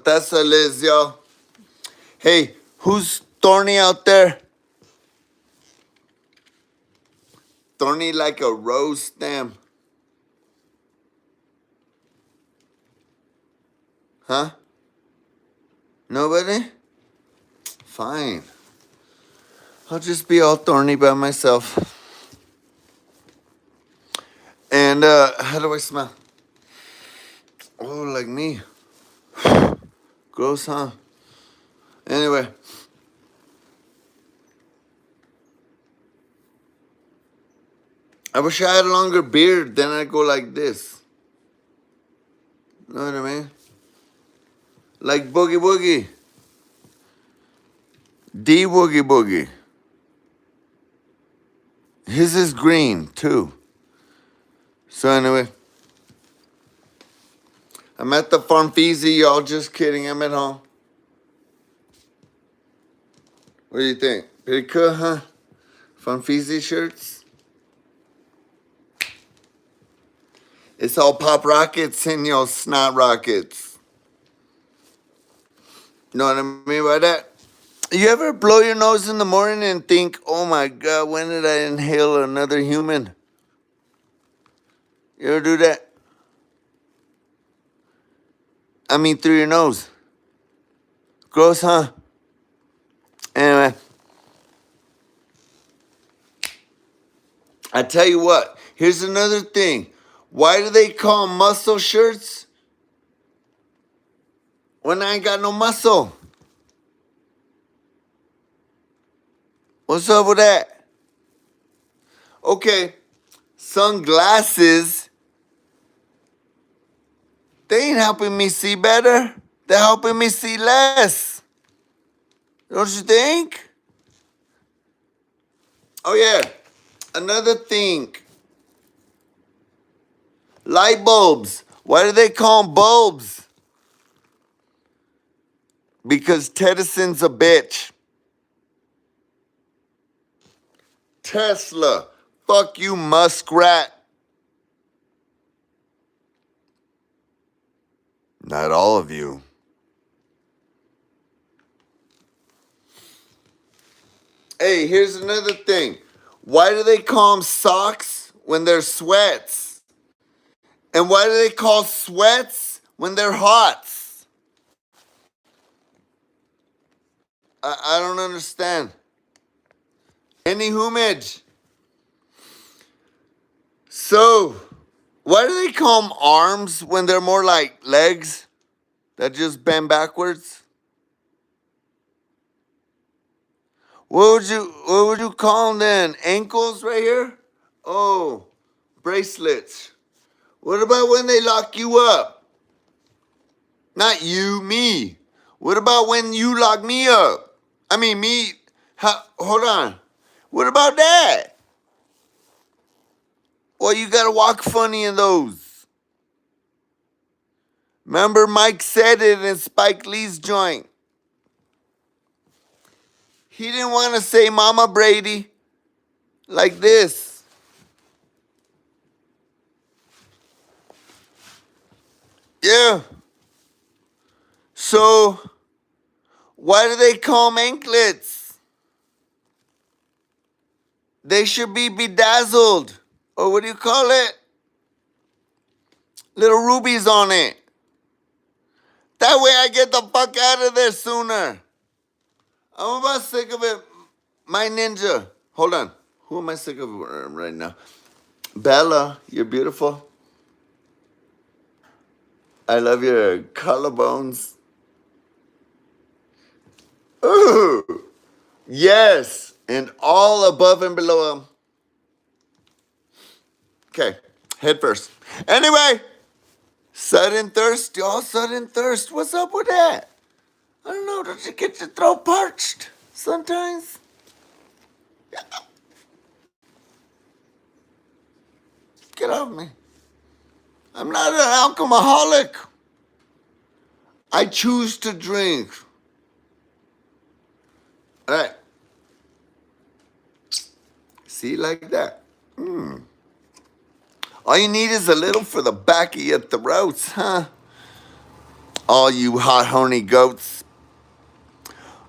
Tessa Liz, yo. Hey, who's thorny out there? Thorny like a rose stem. Huh? Nobody? Fine. I'll just be all thorny by myself. And, how do I smell? Oh, like me. Gross, huh? Anyway. I wish I had a longer beard, then I'd go like this. Know what I mean? Like Boogie Woogie. D Woogie Boogie. His is green, too. So anyway. I'm at the Farmfeezy, y'all. Just kidding. I'm at home. What do you think? Pretty cool, huh? Farmfeezy shirts. It's all pop rockets and your snot rockets. You know what I mean by that? You ever blow your nose in the morning and think, oh my God, when did I inhale another human? You ever do that? I mean, through your nose. Gross, huh? Anyway. I tell you what, here's another thing. Why do they call muscle shirts when I ain't got no muscle? What's up with that? Okay, sunglasses, they ain't helping me see better. They're helping me see less. Don't you think? Oh yeah, another thing. Light bulbs. Why do they call them bulbs? Because Tedison's a bitch. Tesla. Fuck you, muskrat. Not all of you. Hey, here's another thing. Why do they call them socks when they're sweats? And why do they call sweats when they're hots? I don't understand. Any humage. So, why do they call them arms when they're more like legs that just bend backwards? What would you call them then? Ankles right here? Oh, bracelets. What about when they lock you up? Not you, me. What about when you lock me up? I mean, me. Hold on. What about that? Well, you gotta walk funny in those. Remember, Mike said it in Spike Lee's joint. He didn't want to say Mama Brady like this. Yeah. So, why do they call them anklets? They should be bedazzled. Or what do you call it? Little rubies on it. That way I get the fuck out of there sooner. I'm about sick of it. My ninja. Hold on. Who am I sick of right now? Bella, you're beautiful. I love your collarbones. Ooh. Yes. And all above and below them. Okay. Head first. Anyway. Sudden thirst. Y'all sudden thirst. What's up with that? I don't know. Don't you get your throat parched sometimes? Get off me. I'm not an alcoholic. I choose to drink. All right. See, like that. All you need is a little for the back of your throats, huh? All you hot, horny goats.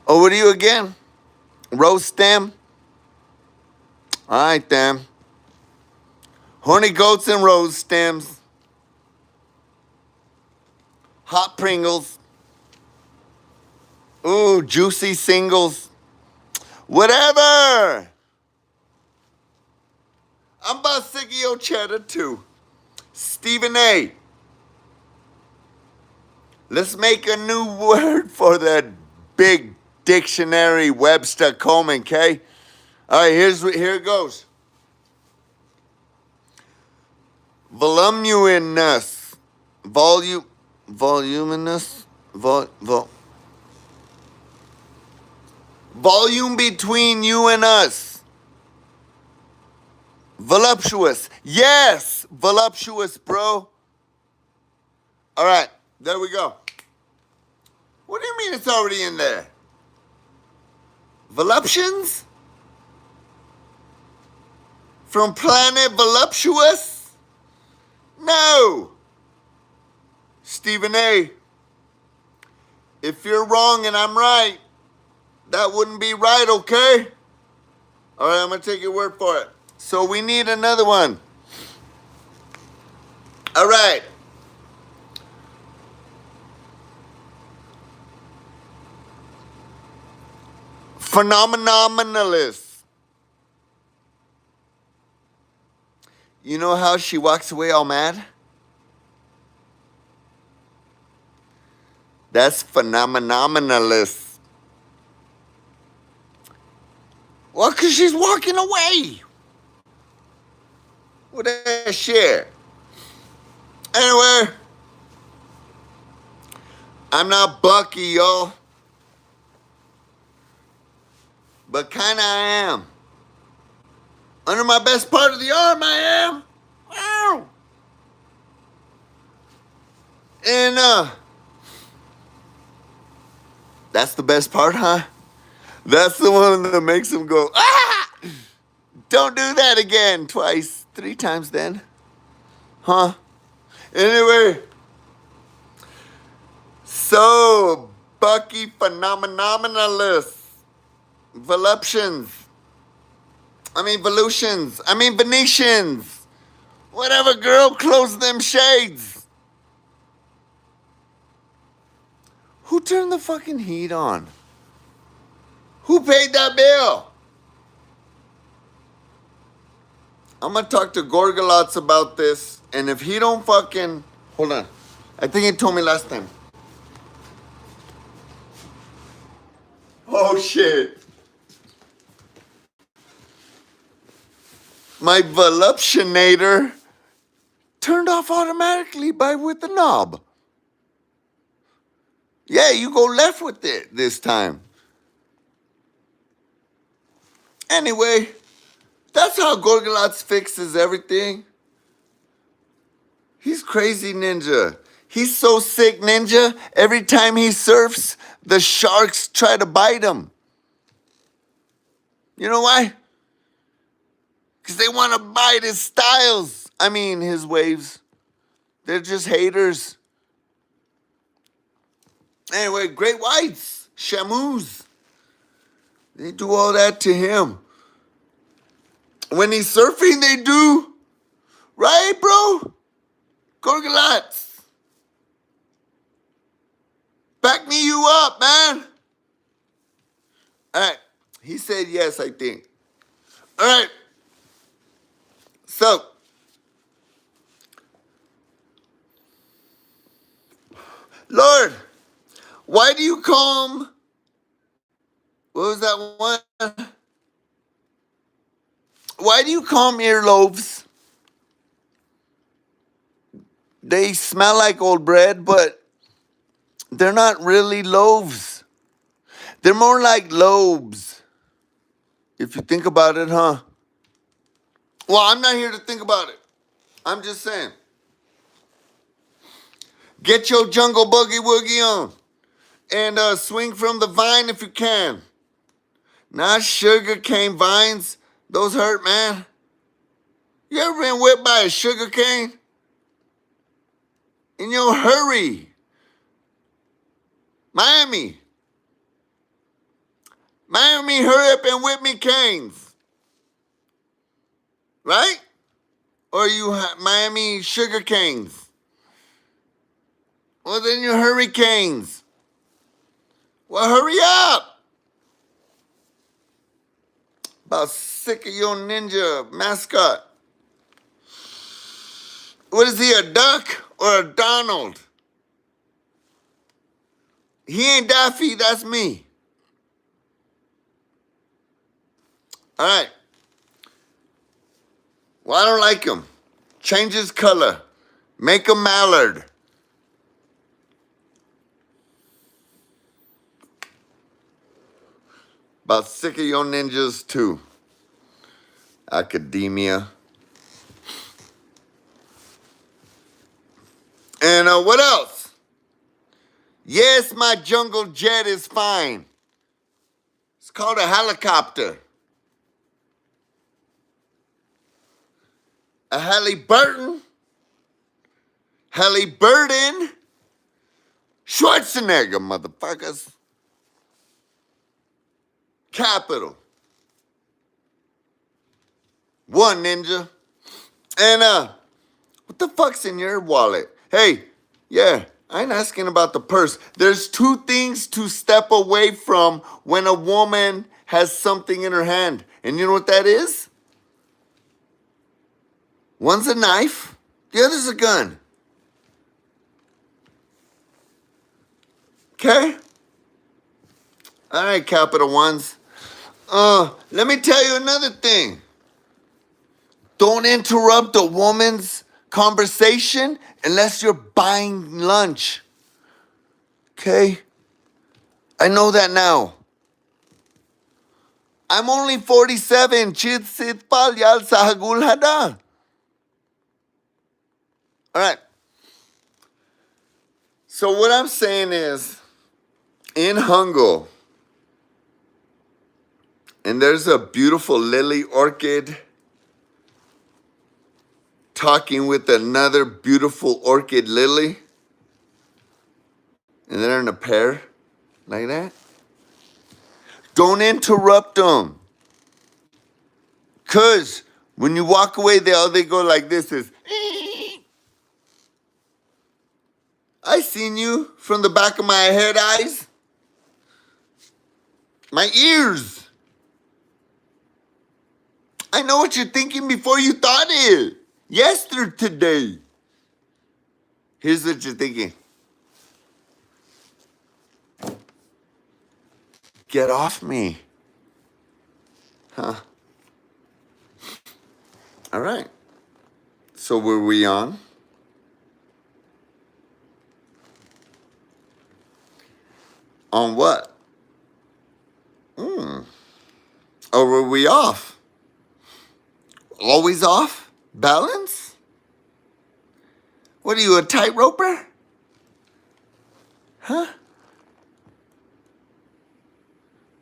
Over to you again. Roast them. All right, then. Horny goats and rose stems. Hot Pringles. Ooh, juicy singles. Whatever. I'm about sick of your cheddar, too. Stephen A. Let's make a new word for that big dictionary Webster Coleman, okay? All right, here it goes. Voluminous. Voluminous. Volume between you and us. Voluptuous. Yes, voluptuous, bro. All right, there we go. What do you mean it's already in there? Voluptions? From planet Voluptuous? No. Stephen A. If you're wrong and I'm right, that wouldn't be right, okay? All right, I'm going to take your word for it. So we need another one. All right. Phenomenalist. You know how she walks away all mad? That's phenomenalist. Well, because she's walking away with that shit. Anyway, I'm not Bucky, y'all. But kinda I am. Under my best part of the arm, I am. Wow. And, that's the best part, huh? That's the one that makes him go, ah! Don't do that again. Twice, 3 times then. Huh? Anyway. So, Bucky phenomenalist. Voluptions. Volutions. Venetians. Whatever, girl, close them shades. Who turned the fucking heat on? Who paid that bill? I'm gonna talk to Gorgalots about this, and if he don't fucking... Hold on. I think he told me last time. Oh, shit. My voluptionator turned off automatically with the knob. Yeah, you go left with it this time. Anyway, that's how Gorgalots fixes everything. He's crazy ninja. He's so sick ninja, every time he surfs, the sharks try to bite him. You know why? Because they want to bite his styles. His waves. They're just haters. Anyway, great whites, shamus. They do all that to him. When he's surfing, they do. Right, bro? Gorgalots. Back me you up, man. All right. He said yes, I think. All right. So, Lord, why do you call them? What was that one? Why do you call them earlobes? They smell like old bread, but they're not really loaves. They're more like lobes. If you think about it, huh? Well, I'm not here to think about it. I'm just saying. Get your jungle boogie woogie on. And swing from the vine if you can. Not sugar cane vines. Those hurt, man. You ever been whipped by a sugar cane? In your hurry. Miami. Miami, hurry up and whip me canes. Right? Or you Miami sugar canes. Well, then you hurricanes. Well, hurry up. About sick of your ninja mascot. What is he, a duck or a Donald? He ain't Daffy, that's me. All right. Well, I don't like him. Change his color. Make him mallard. About sick of your ninjas too. Academia. And what else? Yes, my jungle jet is fine. It's called a helicopter. A Halliburton. Halliburton. Schwarzenegger, motherfuckers. Capital. One ninja. And what the fuck's in your wallet? Hey, yeah, I ain't asking about the purse. There's two things to step away from when a woman has something in her hand. And you know what that is? One's a knife, the other's a gun. Okay? All right, Capital Ones. Let me tell you another thing. Don't interrupt a woman's conversation unless you're buying lunch. Okay? I know that now. I'm only 47. Chitsit palyal sahagul hada. All right. So what I'm saying is, in Hungo, and there's a beautiful lily orchid talking with another beautiful orchid lily, and they're in a pair like that. Don't interrupt them. Because when you walk away, they go like this is, I seen you from the back of my head eyes. My ears. I know what you're thinking before you thought it. Yesterday. Here's what you're thinking. Get off me. Huh? All right. So were we on? On what? Or were we off? Always off? Balance? What are you, a tightroper? Huh?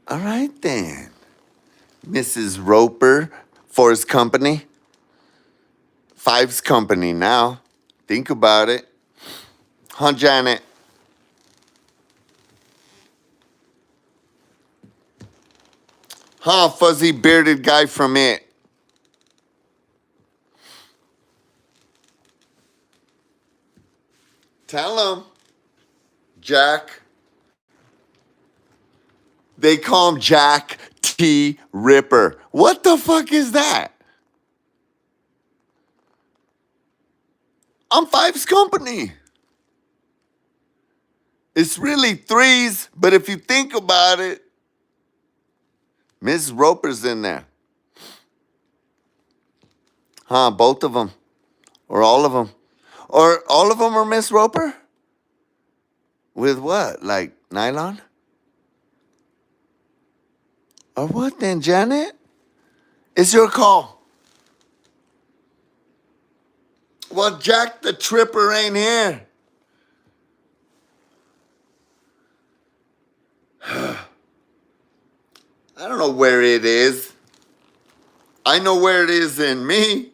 All right then. Mrs. Roper, Forrest Company. Five's Company now. Think about it. Huh, Janet? Huh, fuzzy bearded guy from it. Tell him. Jack. They call him Jack T. Ripper. What the fuck is that? I'm Five's Company. It's really threes, but if you think about it, Miss Roper's in there. Huh, both of them. Or all of them. Or all of them are Miss Roper? With what? Like nylon? Or what then, Janet? It's your call. Well, Jack the Tripper ain't here. I don't know where it is. I know where it is in me.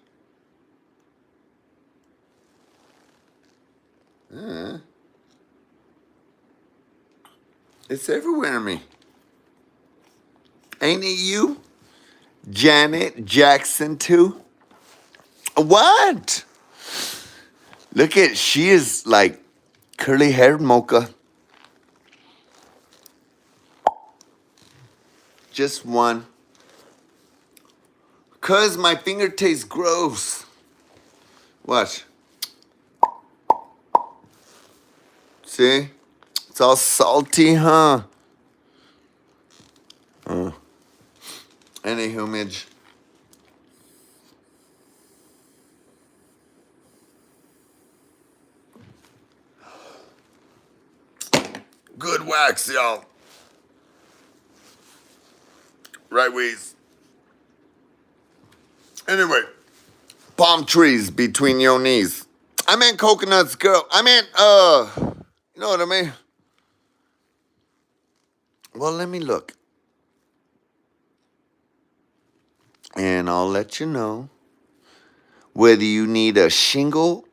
It's everywhere in me. Ain't it you? Janet Jackson too? What? Look at, she is like curly haired mocha. Just one. Cause my finger tastes gross. Watch. See? It's all salty, huh? Any humidge. Good wax, y'all. Right ways. Anyway, palm trees between your knees. I meant coconuts, girl. I meant, you know what I mean? Well, let me look. And I'll let you know whether you need a shingle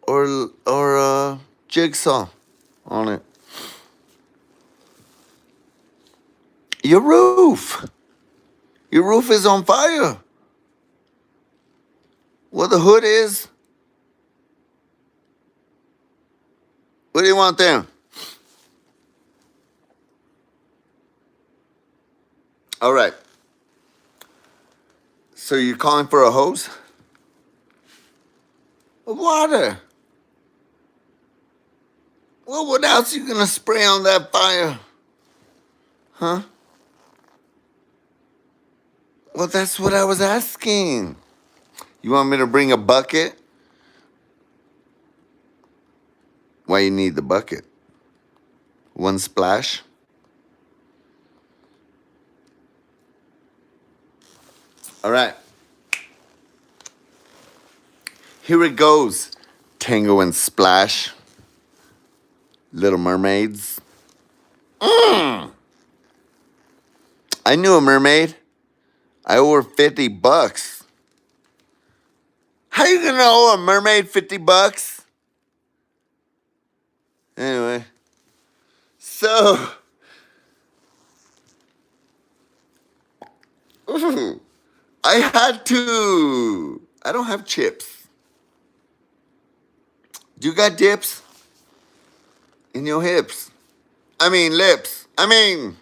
or a jigsaw on it. Your roof. Your roof is on fire. Well, the hood is. What do you want there? All right. So you're calling for a hose? Water. Well, what else are you going to spray on that fire? Huh? Well, that's what I was asking. You want me to bring a bucket? Why you need the bucket? One splash? All right. Here it goes. Tango and Splash. Little Mermaids. I knew a mermaid. I owe her $50. How you gonna owe a mermaid $50? Anyway. So. I had to. I don't have chips. You got dips? In your hips. I mean lips. I mean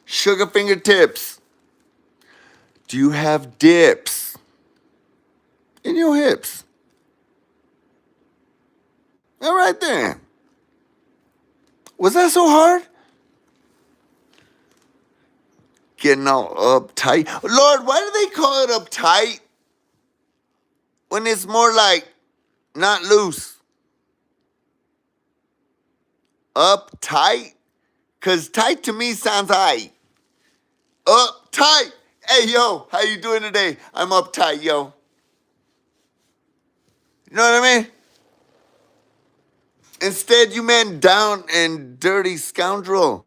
sugar fingertips. Do you have dips in your hips? All right then. Was that so hard? Getting all uptight. Lord, why do they call it uptight when it's more like not loose? Uptight? Because tight to me sounds high. Uptight. Hey, yo, how you doing today? I'm uptight, yo. You know what I mean? Instead, you meant down and dirty scoundrel.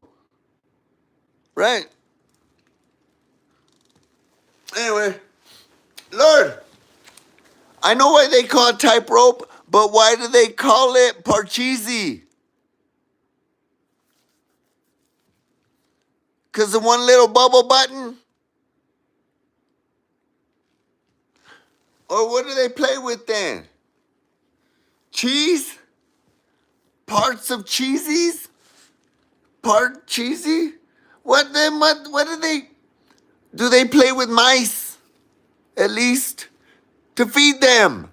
Right? Anyway, Lord, I know why they call it tightrope, but why do they call it parcheesi? Because of one little bubble button? Or what do they play with then? Cheese? Parts of cheesies? Part cheesy? What do they? Do they play with mice? At least to feed them.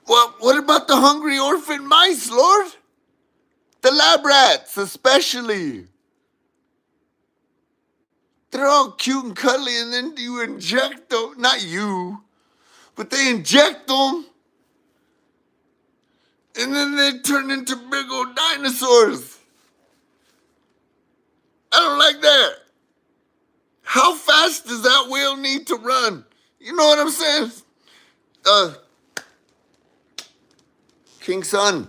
Well, what about the hungry orphan mice, Lord? The lab rats, especially. They're all cute and cuddly, and then you inject them. Not you, but they inject them. And then they turn into big old dinosaurs. I don't like that. How fast does that whale need to run? You know what I'm saying? King Son,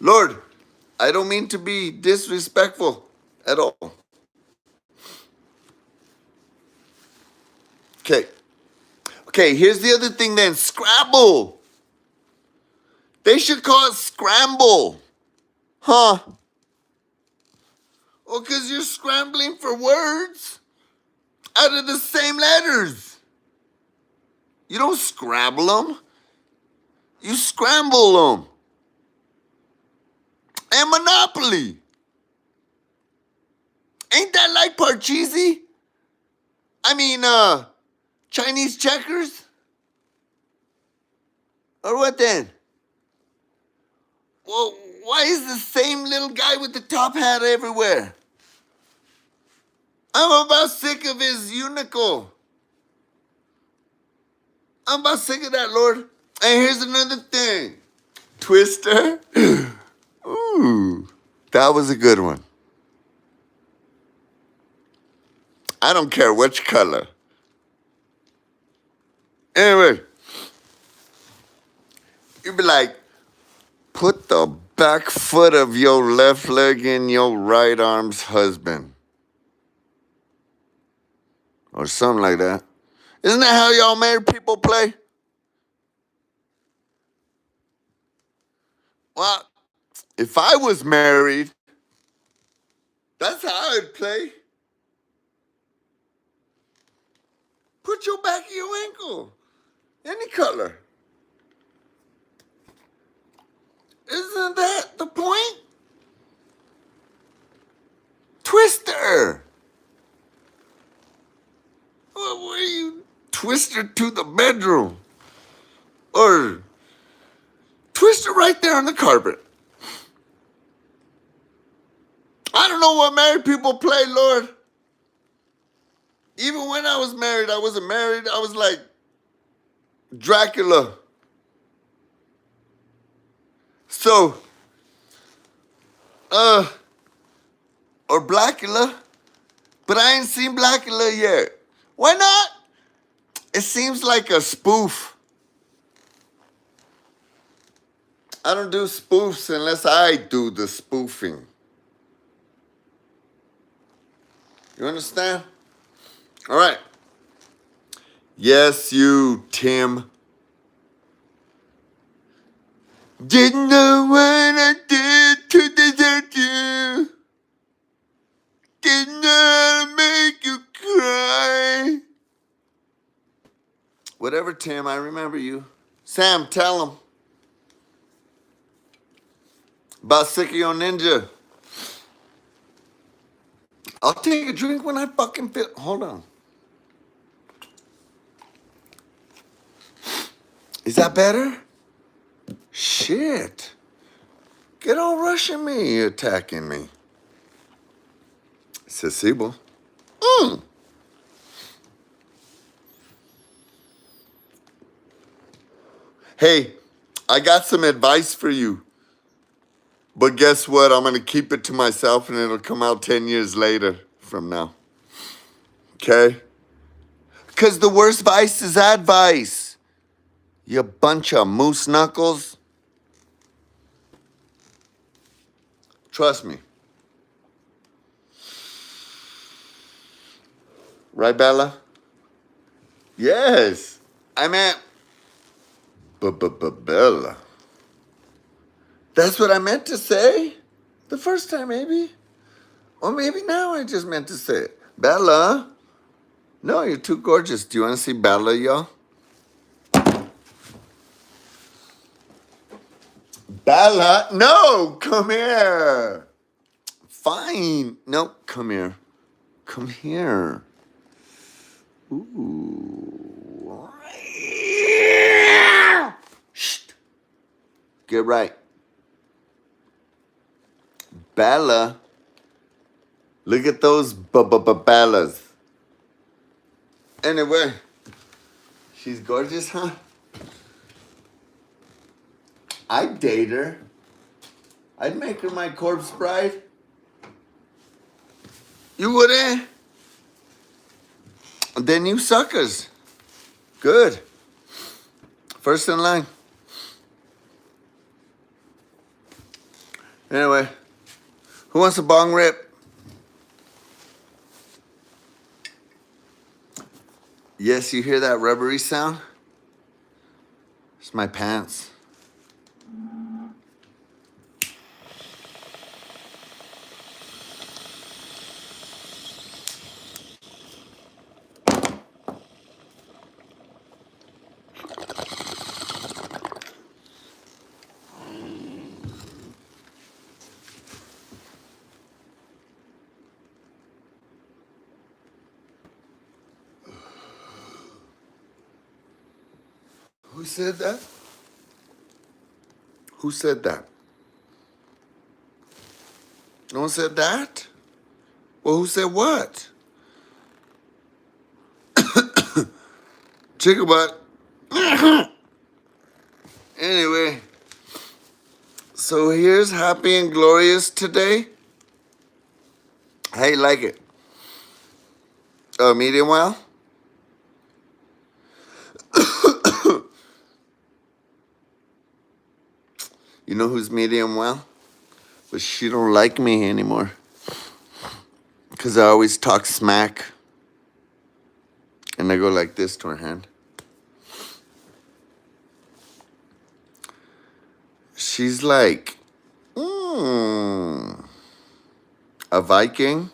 Lord, I don't mean to be disrespectful at all. Okay, here's the other thing then. Scrabble. They should call it scramble. Huh? Well, because you're scrambling for words out of the same letters. You don't scrabble them. You scramble them. And Monopoly. Ain't that like Parcheesi? I mean, Chinese checkers? Or what then? Well, why is the same little guy with the top hat everywhere? I'm about sick of his unicle. I'm about sick of that, Lord. And here's another thing. Twister. Ooh, that was a good one. I don't care which color. Anyway, you'd be like, put the back foot of your left leg in your right arm's husband. Or something like that. Isn't that how y'all married people play? Well, if I was married, that's how I'd play. Put your back of your ankle. Any color. Isn't that the point? Twister. Well, where you twister to the bedroom? Or twister right there on the carpet. I don't know what married people play, Lord. Even when I was married, I wasn't married. I was like Dracula. So, or Blackula. But I ain't seen Blackula yet. Why not? It seems like a spoof. I don't do spoofs unless I do the spoofing. You understand? All right. Yes, you, Tim. Didn't know what I did to desert you. Didn't know how to make you cry. Whatever, Tim, I remember you. Sam, tell him. About Sikio Ninja. I'll take a drink when I fucking feel. Hold on. Is that better? Shit. Get all rushing me, attacking me. Accessible. Hey, I got some advice for you. But guess what? I'm going to keep it to myself and it'll come out 10 years later from now. Okay? Because the worst vice is advice. You bunch of moose knuckles. Trust me. Right, Bella? Yes. I meant Bella. That's what I meant to say. The first time, maybe. Or maybe now I just meant to say it. Bella. No, you're too gorgeous. Do you want to see Bella, y'all? Bella? No, come here. Fine. No, come here. Come here. Ooh. Shh. Get right. Bella. Look at those Bellas. Anyway, she's gorgeous, huh? I'd date her. I'd make her my corpse bride. You wouldn't? Then you suckers. Good. First in line. Anyway, who wants a bong rip? Yes, you hear that rubbery sound? It's my pants. Who said that? Who said that? No one said that? Well, who said what? Chicken butt. Anyway, so here's Happy and Glorious today. How you like it? Medium well? You know who's medium well? But she don't like me anymore. Because I always talk smack. And I go like this to her hand. She's like, a Viking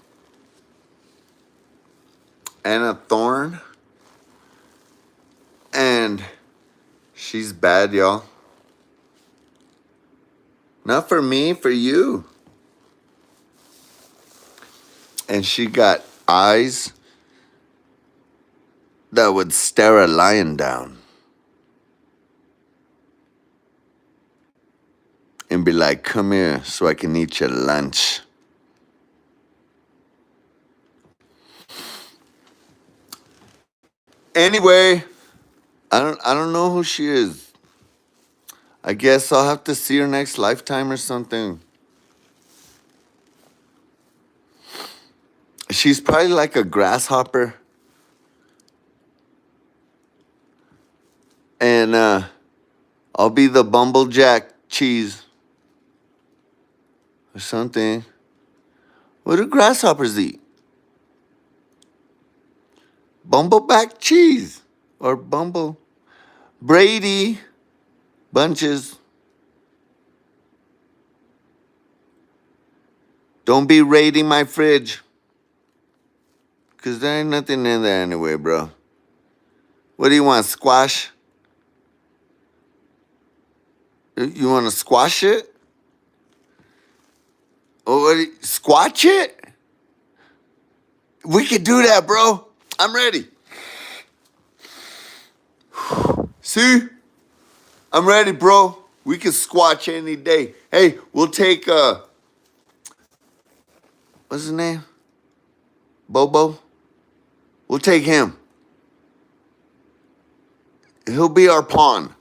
and a thorn. And she's bad, y'all. Not for me, for you. And she got eyes that would stare a lion down. And be like, come here so I can eat your lunch. Anyway, I don't know who she is. I guess I'll have to see her next lifetime or something. She's probably like a grasshopper. And I'll be the bumblejack cheese. Or something. What do grasshoppers eat? Bumbleback cheese. Or bumble. Brady bunches. Don't be raiding my fridge. Because there ain't nothing in there anyway, bro. What do you want, squash? You want to squash it? Or squash it? We could do that, bro. I'm ready. See? I'm ready, bro. We can squash any day. Hey, we'll take, what's his name? Bobo? We'll take him. He'll be our pawn.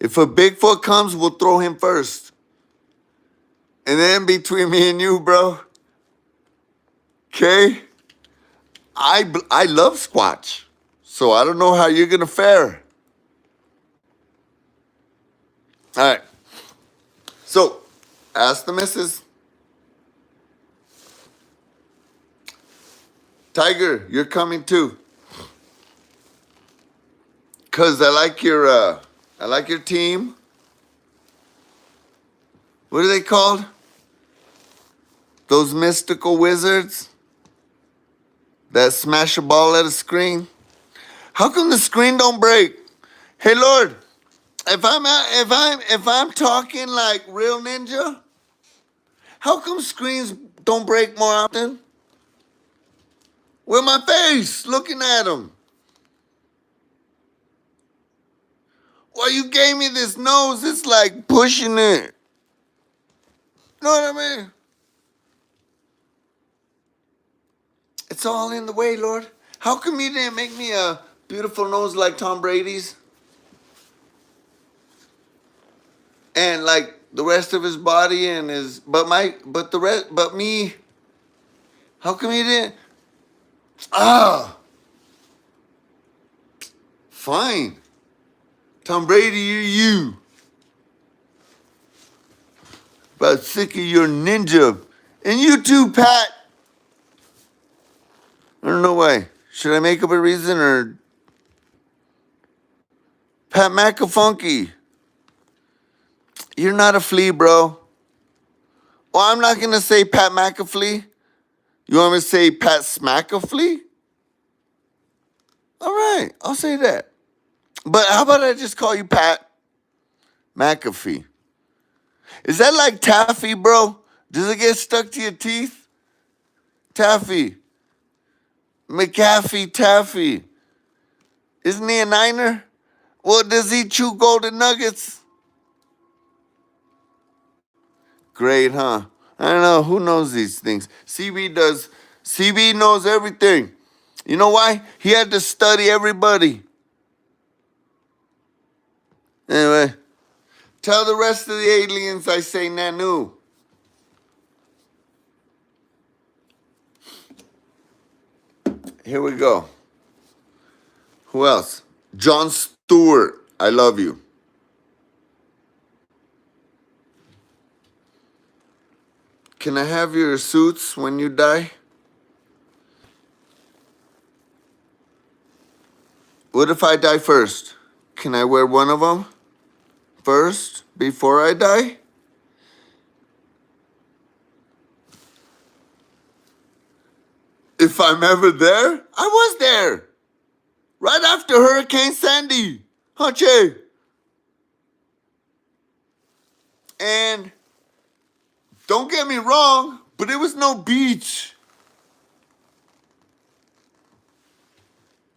If a Bigfoot comes, we'll throw him first. And then between me and you, bro. Okay? I love Squatch. So I don't know how you're going to fare. All right. So, ask the missus. Tiger, you're coming too. Cause I like your team. What are they called? Those mystical wizards that smash a ball at a screen. How come the screen don't break? Hey Lord, if I'm talking like real ninja, how come screens don't break more often? With my face looking at them. Well, you gave me this nose, it's like pushing it. You know what I mean? It's all in the way, Lord. How come you didn't make me a beautiful nose like Tom Brady's? And like the rest of his body and but me. How come you didn't? Fine. Tom Brady, you're you. About sick of your ninja. And you too, Pat. I don't know why. Should I make up a reason or Pat McAfunky? You're not a flea, bro. Well, I'm not gonna say Pat McAfee. You want me to say Pat Smackaflea? All right, I'll say that. But how about I just call you Pat McAfee? Is that like taffy, bro? Does it get stuck to your teeth? Taffy. McAfee Taffy. Isn't he a Niner? Well, does he chew golden nuggets? Great, huh? I don't know. Who knows these things? CB does. CB knows everything. You know why? He had to study everybody. Anyway, tell the rest of the aliens I say Nanu. Here we go. Who else? John Stewart. I love you. Can I have your suits when you die? What if I die first? Can I wear one of them first before I die? If I'm ever there? I was there. Right after Hurricane Sandy. Huh, Che? And don't get me wrong, but it was no beach.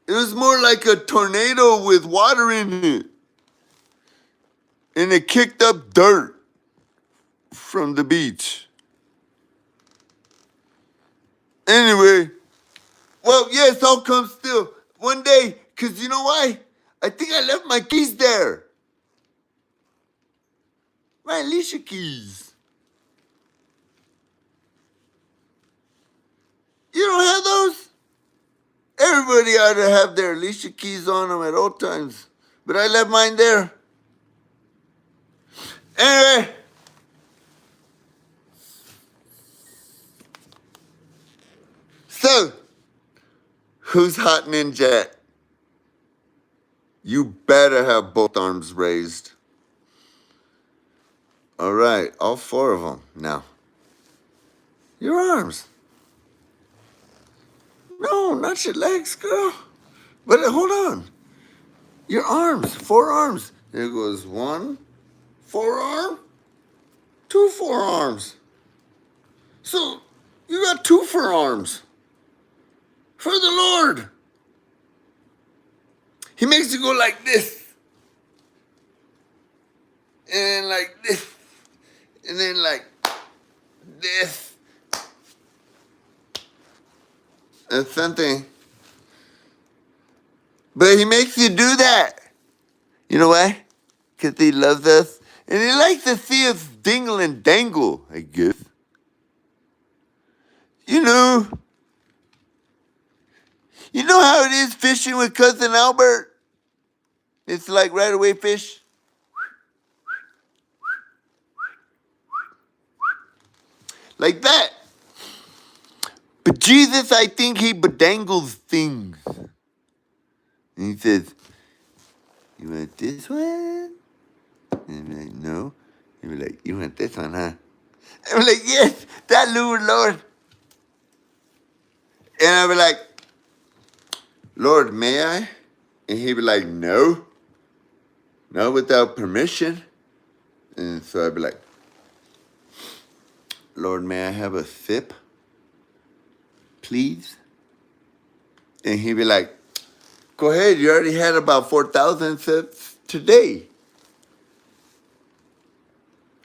It was more like a tornado with water in it. And it kicked up dirt from the beach. Anyway, well, yes, I'll come still. One day, because you know why? I think I left my keys there. My Alicia keys. You don't have those? Everybody ought to have their Alicia keys on them at all times. But I left mine there. Anyway. So, who's hot ninja? You better have both arms raised. All right, all four of them. Now, your arms. No, not your legs, girl. But hold on. Your arms, four arms. There goes one forearm, two forearms. So, you got two forearms. For the Lord. He makes you go like this. And then like this. And then like this. That's something. But he makes you do that. You know why? Because he loves us. And he likes to see us dingle and dangle, I guess. You know how it is fishing with Cousin Albert? It's like right away fish. Like that. But Jesus, I think he bedangles things. And he says, you want this one? And I'm like, no. He'd be like, you want this one, huh? I'm like, yes, that Lord. And I'd be like, Lord, may I? And he'd be like, no. Not without permission. And so I'd be like, Lord, may I have a sip? Please? And he'd be like, go ahead, you already had about 4,000 sips today.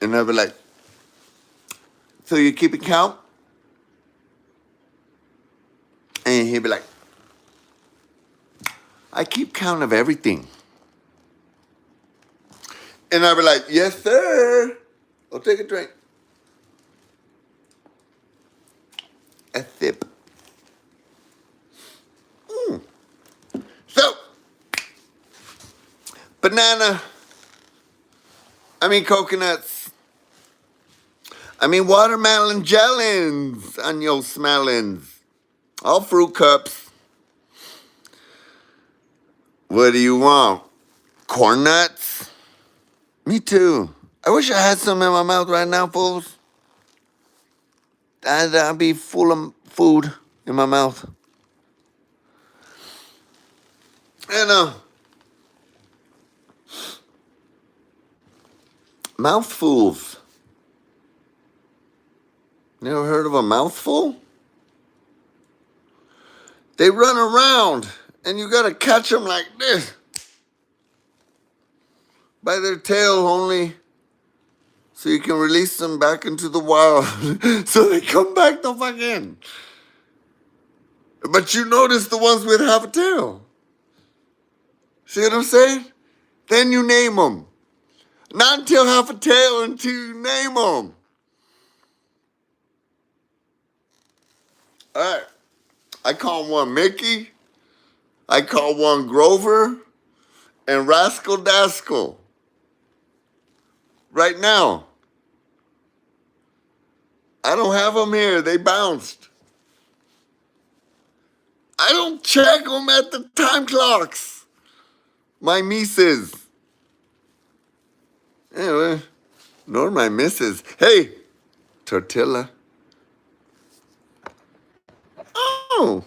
And I'd be like, so you keep it count? And he'd be like, I keep count of everything. And I'd be like, yes, sir. I'll take a drink. A sip. So, coconuts. Watermelon jellins on your smellins. All fruit cups. What do you want? Corn nuts? Me too. I wish I had some in my mouth right now, fools. I'd be full of food in my mouth. And mouthfuls. Never heard of a mouthful? They run around, and you gotta catch them like this. by their tail only, so you can release them back into the wild, so they come back the fuck in. But you notice the ones with half a tail. See what I'm saying? Then you name them. Not until half a tail until you name them. All right. I call one Mickey. I call one Grover and Rascal Dascal. Right now. I don't have them here. They bounced. I don't check them at the time clocks. My Meecizz. Anyway, nor my missus. Hey, Tortilla. Oh.